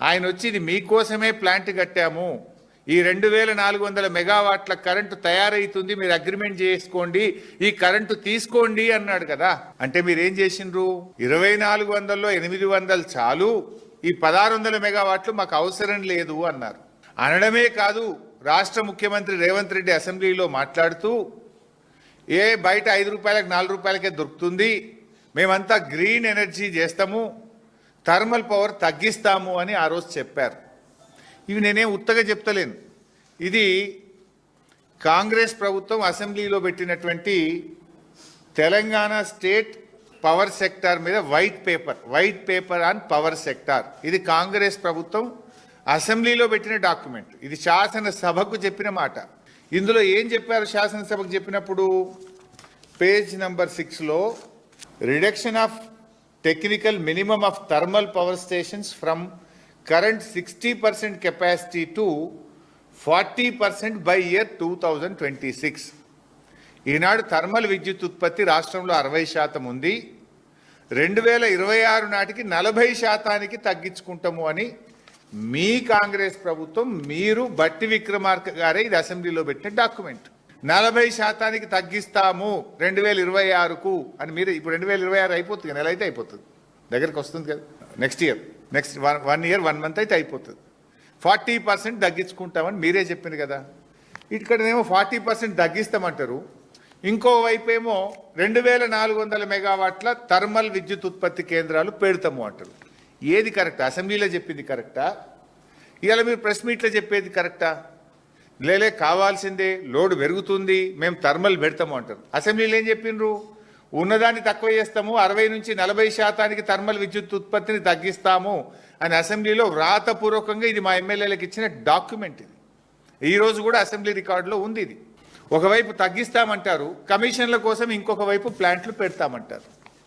ఆయన వచ్చి ఇది మీకోసమే ప్లాంట్ కట్టాము, ఈ 2400 మెగావాట్ల కరెంటు తయారైతుంది, మీరు అగ్రిమెంట్ చేసుకోండి, ఈ కరెంటు తీసుకోండి అన్నాడు కదా. అంటే మీరేం చేసిండ్రు? 2400లో 800 చాలు, ఈ 1600 మెగావాట్లు మాకు అవసరం లేదు అన్నారు. అనడమే కాదు, రాష్ట్ర ముఖ్యమంత్రి రేవంత్ రెడ్డి అసెంబ్లీలో మాట్లాడుతూ బయట 5 రూపాయలకు 4 రూపాయలకే దొరుకుతుంది, మేమంతా గ్రీన్ ఎనర్జీ చేస్తాము, థర్మల్ పవర్ తగ్గిస్తాము అని ఆ రోజు చెప్పారు. ఇవి నేనేం ఉత్తగా చెప్తలేను. ఇది కాంగ్రెస్ ప్రభుత్వం అసెంబ్లీలో పెట్టినటువంటి తెలంగాణ స్టేట్ పవర్ సెక్టార్ మీద white paper on power sector. ఇది కాంగ్రెస్ ప్రభుత్వం అసెంబ్లీలో పెట్టిన డాక్యుమెంట్. ఇది శాసనసభకు చెప్పిన మాట. ఇందులో ఏం చెప్పారు? శాసనసభకు చెప్పినప్పుడు పేజ్ నంబర్ 6లో reduction of technical minimum of thermal power stations from current 60% capacity to 40% by year 2026. ఈనాడు థర్మల్ విద్యుత్ ఉత్పత్తి రాష్ట్రంలో 60% ఉంది, 2026 నాటికి 40% తగ్గించుకుంటాము అని మీ కాంగ్రెస్ ప్రభుత్వం, మీరు బట్టి విక్రమార్క గారే ఇది అసెంబ్లీలో పెట్టిన డాక్యుమెంట్. 40% తగ్గిస్తాము 2026కు అని మీరు ఇప్పుడు 2026 అయిపోతుంది, నెల అయితే అయిపోతుంది, దగ్గరికి వస్తుంది కదా, నెక్స్ట్ 1 year 1 month అయితే అయిపోతుంది. 40% తగ్గించుకుంటామని మీరే చెప్పింది కదా. ఇక్కడనేమో 40% తగ్గిస్తామంటారు, ఇంకోవైపు ఏమో 2400 మెగావాట్ల థర్మల్ విద్యుత్ ఉత్పత్తి కేంద్రాలు పెడతాము అంటారు. ఏది కరెక్టా? అసెంబ్లీలో చెప్పింది కరెక్టా? ఇవాళ మీరు ప్రెస్ మీట్లో చెప్పేది కరెక్టా? లేలే కావాల్సిందే, లోడ్ పెరుగుతుంది, మేము థర్మల్ పెడతాము అంటారు. అసెంబ్లీలో ఏం చెప్పిండ్రు? ఉన్నదాన్ని తక్కువ చేస్తాము, 60 నుంచి 40% థర్మల్ విద్యుత్ ఉత్పత్తిని తగ్గిస్తాము అని అసెంబ్లీలో వ్రాతపూర్వకంగా ఇది మా ఎమ్మెల్యేలకు ఇచ్చిన డాక్యుమెంట్. ఇది ఈరోజు కూడా అసెంబ్లీ రికార్డులో ఉంది. ఇది ఒకవైపు తగ్గిస్తామంటారు, కమిషన్ల కోసం ఇంకొక వైపు ప్లాంట్లు పెడతామంటారు.